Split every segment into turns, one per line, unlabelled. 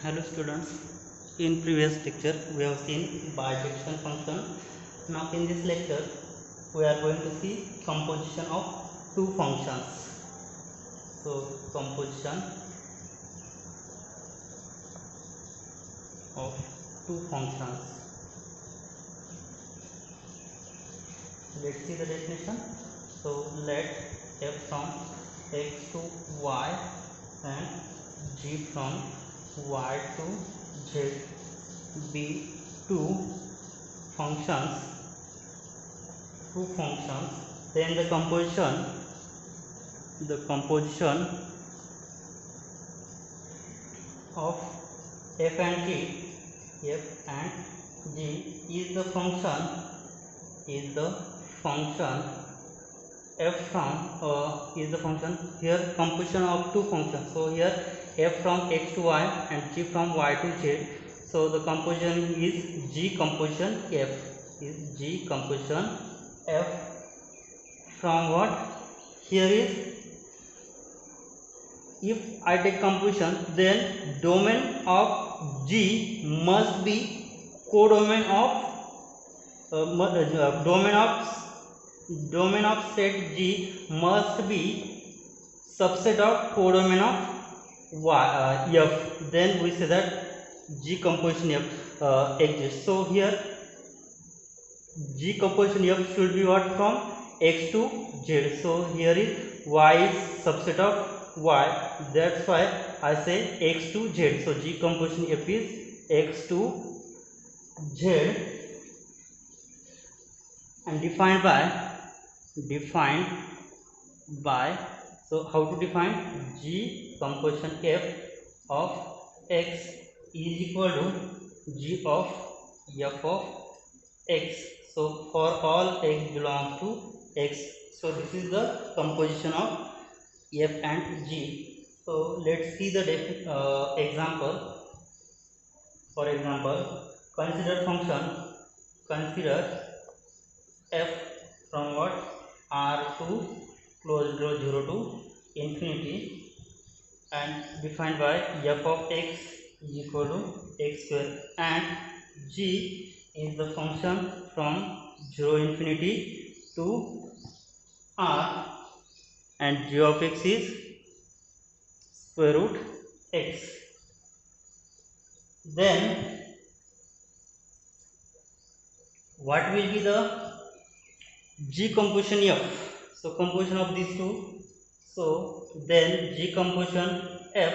Hello students, in previous lecture we have seen bijection function. Now in this lecture we are going to see composition of two functions. So composition of two functions. Let's see the definition. So let f from x to y and g from y to z be two functions, then the composition of f and g is the function f from is the function here composition of two functions. So here f from x to y and g from y to z. So the composition is g composition f from what? Here is, if I take composition, then domain of g must be codomain of domain of set G must be subset of codomain of y, f. Then we say that G composition f exists. So here G composition f should be what? From x to z. So here is y is subset of y. That's why I say x to z. So G composition f is x to z and defined by so how to define? G composition f of x is equal to g of f of x. So for all x belongs to x, so this is the composition of f and g. So let's see the example. For example, consider f from what? R to closed draw 0 to infinity and defined by f of x is equal to x square, and g is the function from 0 infinity to r, and g of x is square root x. Then what will be the G composition f? So composition of these two. So then G composition f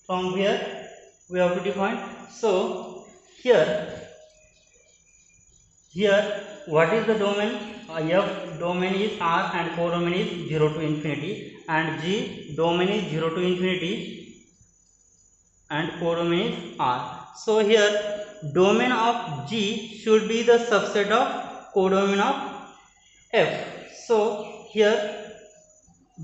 from where we have to define. So here what is the domain? F domain is R and codomain is 0 to infinity, and G domain is 0 to infinity and codomain is R. So here domain of G should be the subset of codomain of f. So here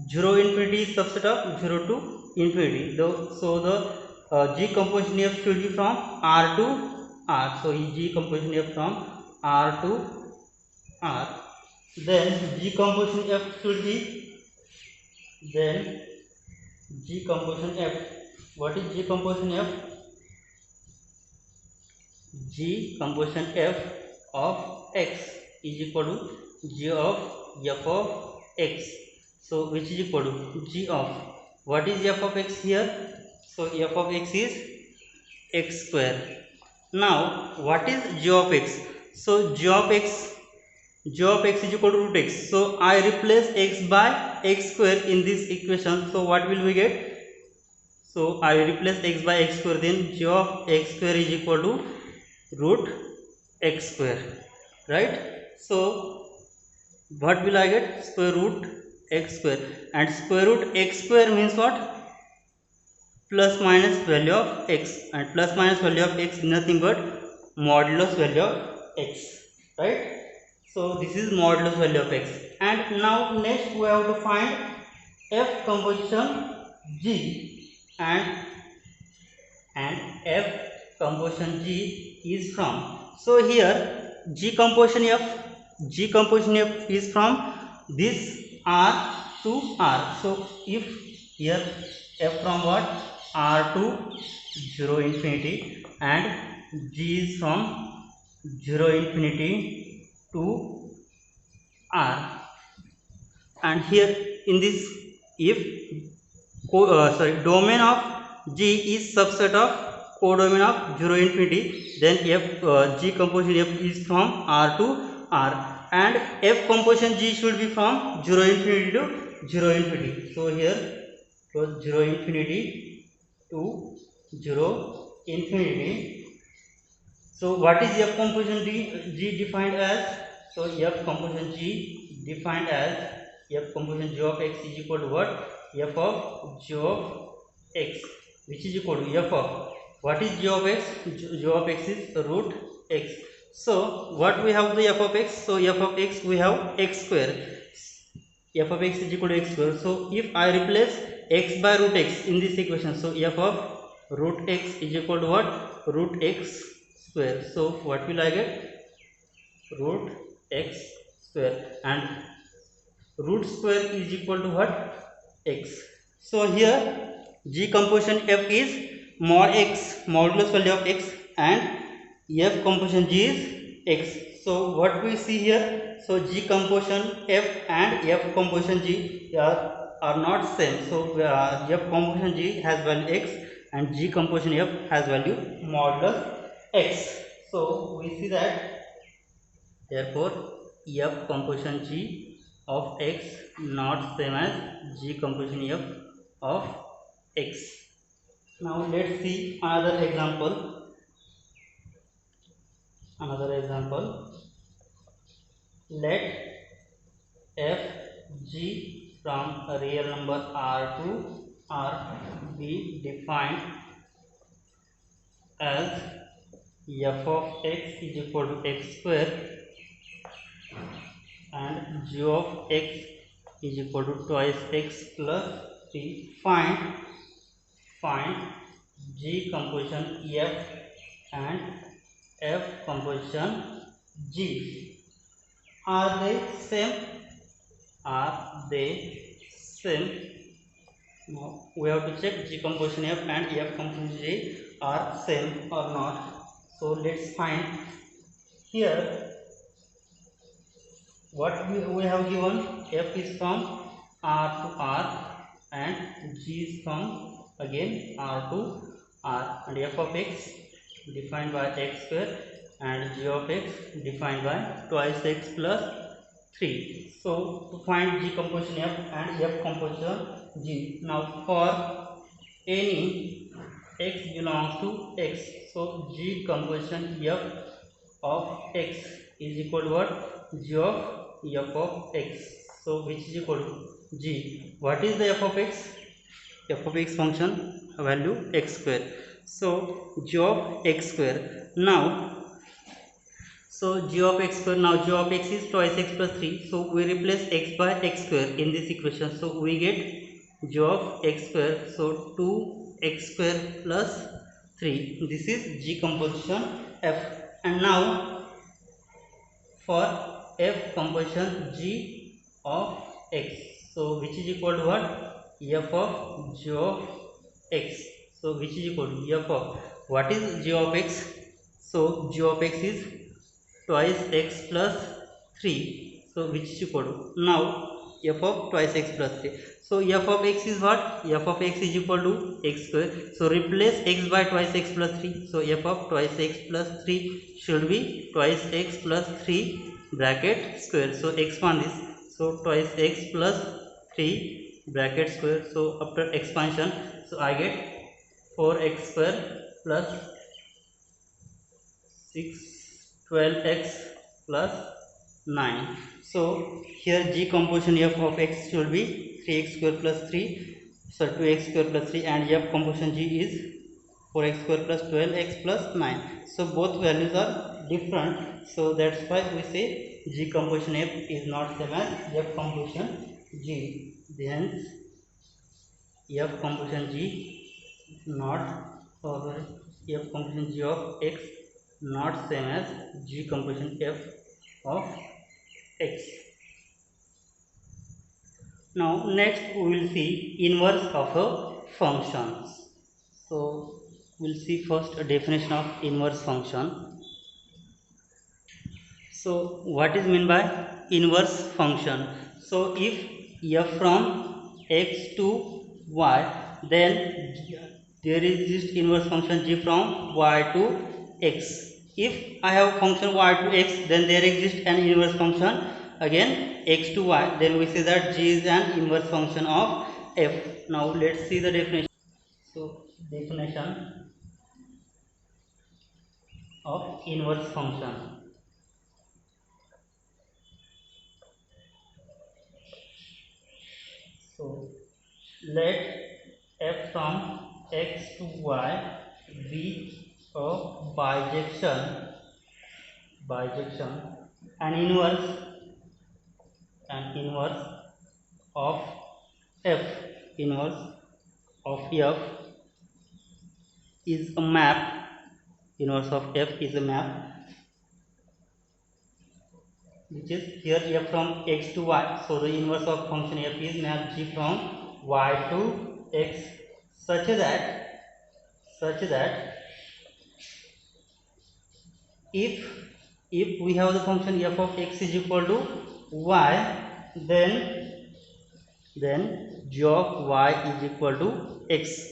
0 infinity is subset of 0 to infinity. So the G composition f should be from R to R. So G composition f from R to R. Then G composition f should be, then G composition f. What is G composition f? G composition f of x is equal to g of f of x. So which is equal to g of, what is f of x here? So f of x is x square. Now what is g of x? So g of x is equal to root x. So I replace x by x square in this equation. So what will we get? So I replace x by x square, then g of x square is equal to root x square, right? So what will I get? Square root x square, and square root x square means what? Plus minus value of x, and plus minus value of x is nothing but modulus value of x, right? So this is modulus value of x. And now next we have to find f composition g, and f composition g is from. So here G composition f is from this R to R. So if here f from what? r to 0 infinity and g is from 0 infinity to r. And here in this, if domain of G is subset of codomain of 0 infinity, then G composition F is from R to R, and F composition G should be from 0 infinity to 0 infinity. So here it was 0 infinity to 0 infinity. So what is F composition G defined as? So F composition G defined as F composition G of x is equal to what? F of G of x, which is equal to F of, what is G of x? G of x is root x. So what we have the F of x? So F of x we have x square. F of x is equal to x square. So if I replace x by root x in this equation, so F of root x is equal to what? Root x square. So what will I get? Root x square, and root square is equal to what? X. So here G composition F is mod x, modulus value of x, and F composition G is x. So what we see here? So G composition F and F composition G are not same. So F composition G has value x and G composition F has value modulus x. So we see that therefore F composition G of x not same as G composition F of x. Now let's see another example. Let f g from a real number r to r be defined as f of x is equal to x square and g of x is equal to twice x plus 3. Find G composition F and F composition G. Are they same? Now we have to check G composition F and F composition G are same or not. So let's find here. What we have given, F is from R to R and G is from again R to R, and F of x defined by x square and G of x defined by twice x plus 3. So to find G composition F and F composition G, now for any x belongs to x, so G composition F of x is equal to what? G of F of x. So which is equal to G. What is the F of x? F of x function value x square. So G of x square. Now so G of x square, now G of x is twice x plus 3. So we replace x by x square in this equation. So we get G of x square. So 2x square plus 3. This is G composition F. And now for F composition G of x, so which is equal to what? F of G of x. So which is equal to F of, what is G of x? So G of x is twice x plus 3. So which is equal to, now F of twice x plus 3. So F of x is what? F of x is equal to x square. So replace x by twice x plus 3. So F of twice x plus 3 should be twice x plus 3 bracket square. So expand this. So twice x plus 3 bracket square. So after expansion, so I get 4x square plus 12x plus 9. So here G composition F of x should be 3x square plus 3, so 2x square plus 3, and F composition G is 4x square plus 12x plus 9. So both values are different, so that's why we say G composition F is not same as F composition G. Hence F composition G not F composition G of x not same as G composition F of x. Now next we will see inverse of a functions. So we'll see first a definition of inverse function. So what is meant by inverse function? So if f from x to y, then there is this inverse function g from y to x. If I have function y to x, then there exists an inverse function again x to y, then we say that g is an inverse function of f. Now let's see the definition. So definition of inverse function. So let f from x to y be a bijection, an inverse of f, inverse of f is a map, inverse of f is a map, which is here f from x to y. So the inverse of function f is map g from y to x, such that if we have the function f of x is equal to y, then g of y is equal to x.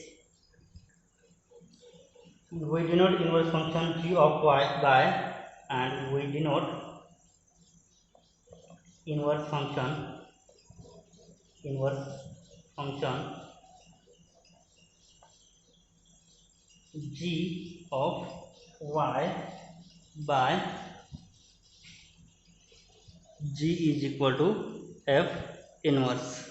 We denote inverse function g of y by, and we denote inverse function g of y by g is equal to f inverse.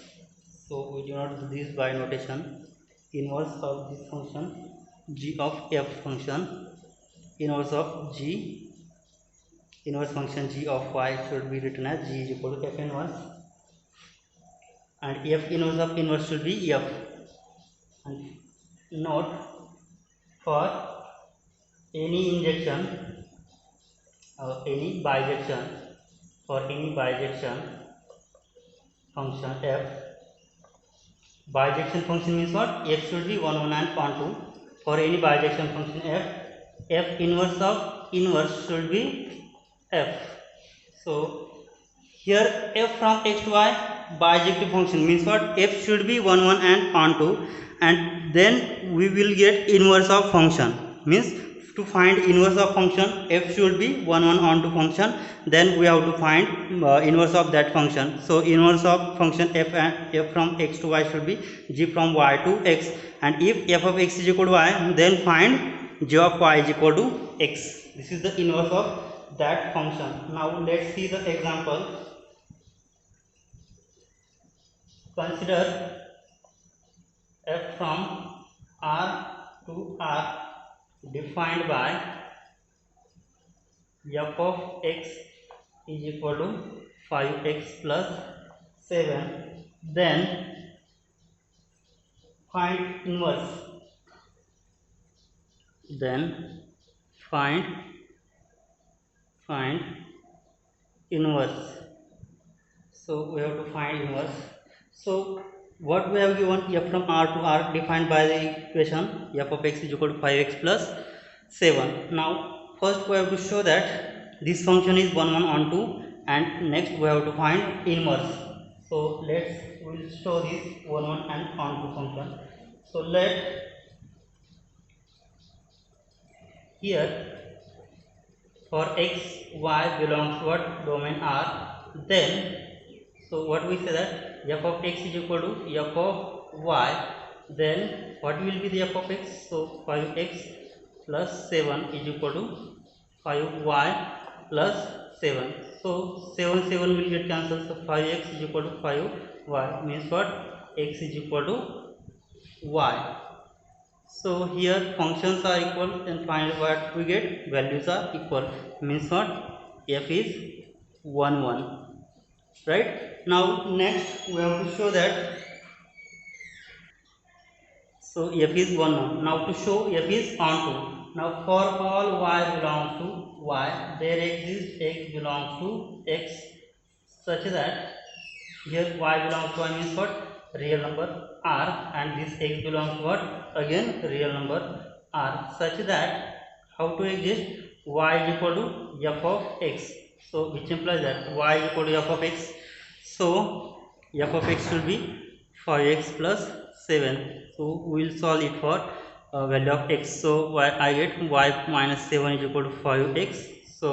So we denote this by notation inverse of this function g of f function, inverse of g, inverse function g of y should be written as g is equal to f inverse, and f inverse of inverse should be f. And note, for any injection or any bijection, for any bijection function f, bijection function means what? F should be 1 1 and 1 2. For any bijection function f inverse of inverse should be f. So here f from x to y bijective function means what? F should be 1 1 and on 2, and then we will get inverse of function. Means to find inverse of function, f should be 1 1 on 2 function, then we have to find inverse of that function. So inverse of function f from x to y should be g from y to x, and if f of x is equal to y, then find g of y is equal to x. This is the inverse of that function. Now let's see the example. Consider f from r to r defined by f of x is equal to 5x plus 7, then find inverse, then find inverse. So we have to find inverse. So what we have given, f from r to r defined by the equation f of x is equal to 5x plus 7. Now first we have to show that this function is 1 1 on 2, and next we have to find inverse. So we'll show this 1 1 and on 2 function. So let here for x y belongs to what? Domain R. Then so what we say that f of x is equal to f of y, then what will be the f of x? So 5x plus 7 is equal to 5y plus 7. So 7 7 will get cancelled, so 5x is equal to 5y, means what? X is equal to y. So here functions are equal, and find what we get, values are equal, means what? F is 1 1. Right. Now next we have to show that, so f is 1 1. Now to show f is on 2. Now for all y belongs to y, there exists x belongs to x, such that here y belongs to y means what? Real number r and this x belongs to what? Again real number r, such that how to exist y is equal to f of x. So which implies that y is equal to f of x. So f of x will be 5x plus 7. So we will solve it for value of x. So I get y minus 7 is equal to 5x. So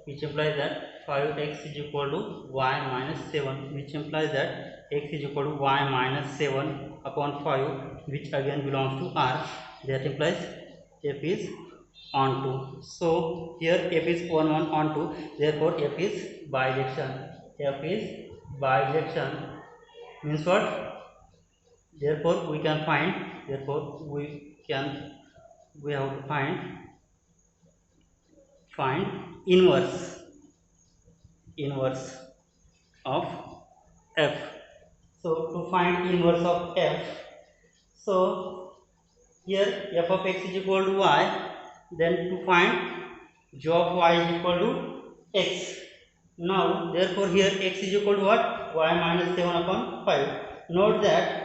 which implies that 5x is equal to y minus 7, which implies that x is equal to y minus 7 upon 5, which again belongs to r. That implies f is onto. So here f is 1 1 onto, therefore f is bijection. F is bijection means what? Therefore we can find, we have to find inverse of f. So to find inverse of f, so here f of x is equal to y, then to find g of y is equal to x. Now therefore here x is equal to what? Y minus 7 upon 5. Note that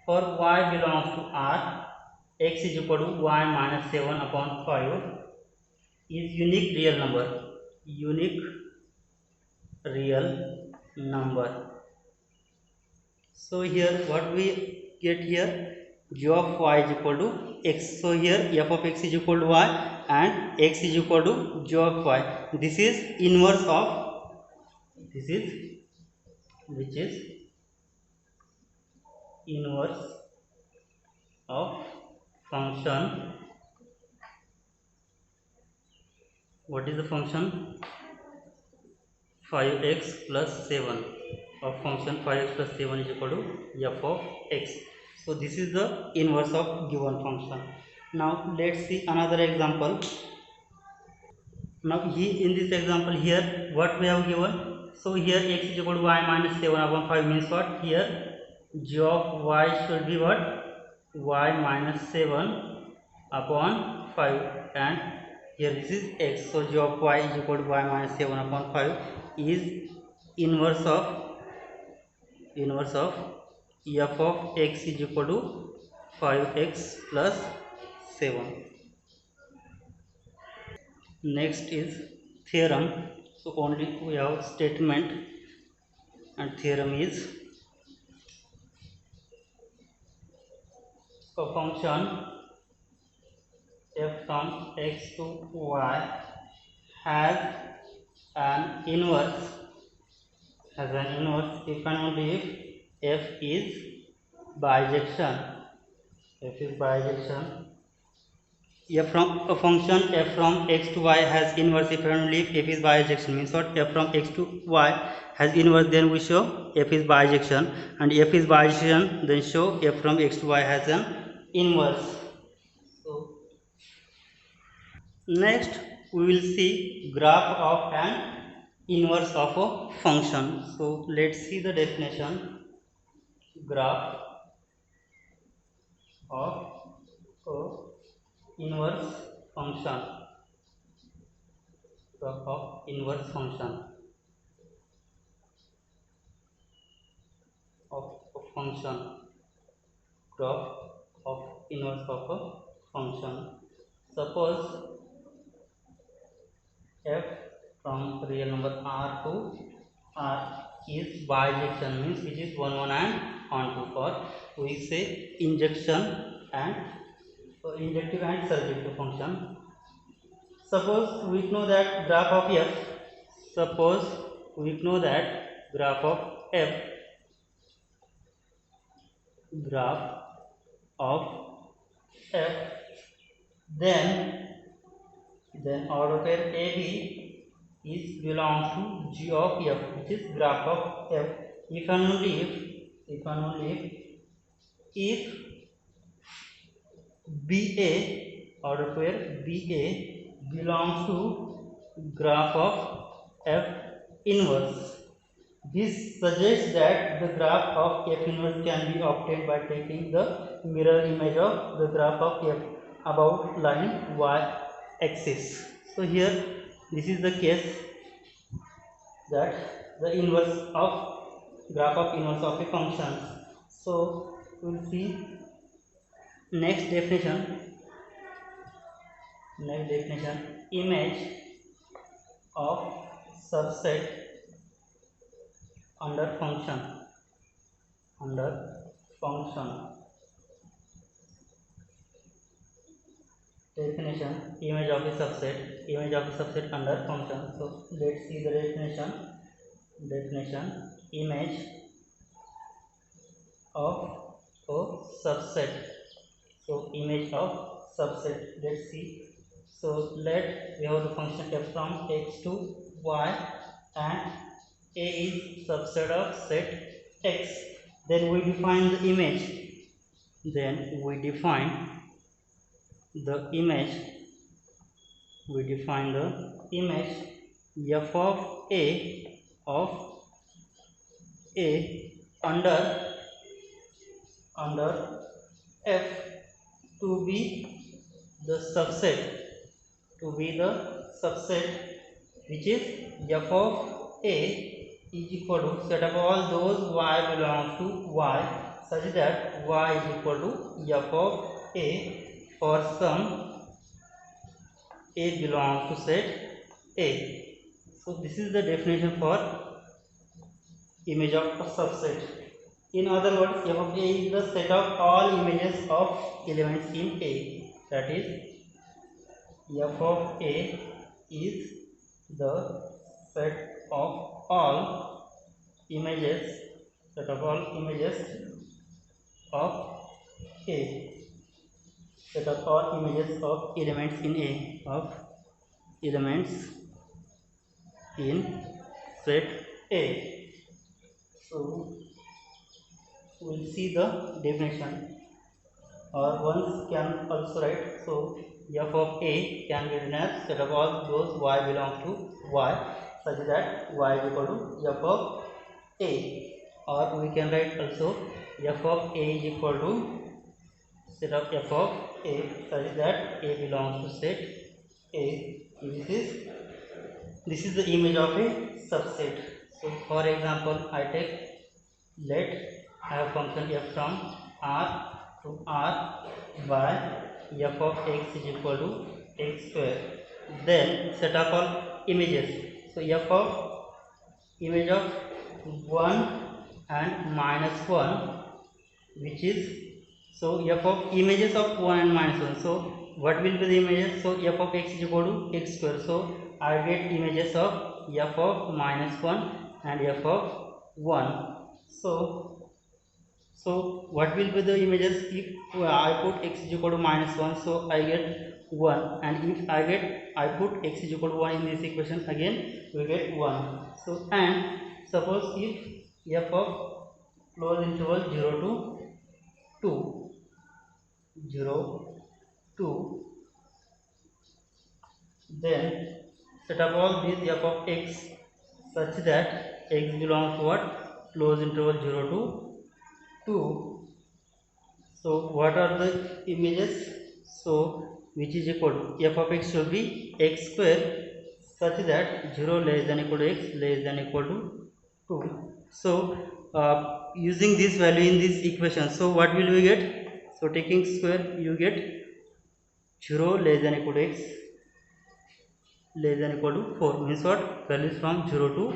for y belongs to r, x is equal to y minus 7 upon 5 is unique real number. So here what we get here, g of y is equal to x. So here f of x is equal to y and x is equal to g of y. This is inverse of function. What is the function? 5x plus 7 of function 5x plus 7 is equal to f of x. So this is the inverse of given function. Now let's see another example. Now in this example here what we have given, so here x is equal to y minus 7 upon 5 means what? Here g of y should be what? Y minus 7 upon 5, and here this is x. So g of y is equal to y minus 7 upon 5 is inverse of f of x is equal to 5x plus 7. Next is theorem. So only we have statement, and theorem is a function f from x to y has an inverse if and only if f is bijection. F from a function f from x to y has inverse if and only if f is bijection. Means what? F from x to y has inverse, then we show f is bijection, and f is bijection, then show f from x to y has an inverse. So next we will see graph of an inverse of a function. So let's see the definition. Graph of a inverse function. Graph of inverse function of a function. Graph of inverse of a function. Suppose f from real number r to r is bijection, means which is 1 1 and onto, or we say injection and injective and surjective function. Suppose we know that graph of f then order pair AB is belongs to g of f, which is graph of f, if and only if BA, order pair BA belongs to graph of f inverse. This suggests that the graph of f inverse can be obtained by taking the mirror image of the graph of f about line y axis. So here this is the case that the inverse of graph of inverse of a function. So we will see next definition. Image of subset under function. Definition: image of a subset under function. So let's see the definition. Image of a subset. So image of subset, let's see. So let we have the function f from x to y, and a is subset of set x. Then we define the image. F of a under f to be the subset, which is f of a is equal to set up all those y belongs to y, such that y is equal to f of a for some a belongs to set a. So this is the definition for image of a subset. In other words, f of a is the set of all images of elements in A. That is, f of a is the set of all images of A. Set of all images of elements in A, in set A. So we will see the definition, or one can also write. So f of a can be written as set of all those y belong to y, such that y is equal to f of a. Or we can write also f of a is equal to set of f of a, such that a belongs to set a. This is the image of a subset. So for example, let I have function f from r to r by f of x is equal to x square. Then set up all images. So f of image of 1 and minus 1, which is, so f of images of 1 and minus 1. So what will be the images? So f of x is equal to x square. So I get images of f of minus 1 and f of 1. So what will be the images if I put x is equal to minus 1? So I get 1, and if I put x is equal to 1 in this equation, again we get 1. So and suppose if f of close interval 0 to 2, then set up all these f of x such that x belongs to what? Close interval 0 to 2. So what are the images? So which is equal to f of x should be x square, such that 0 less than equal to x less than equal to 2. So using this value in this equation, so what will we get? So taking square, you get 0 less than equal to x less than equal to 4, means what? Values from 0 to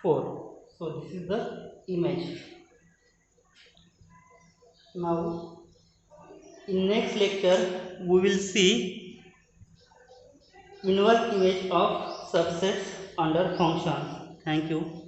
4. So this is the image. Now in next lecture we will see inverse image of subsets under functions. Thank you.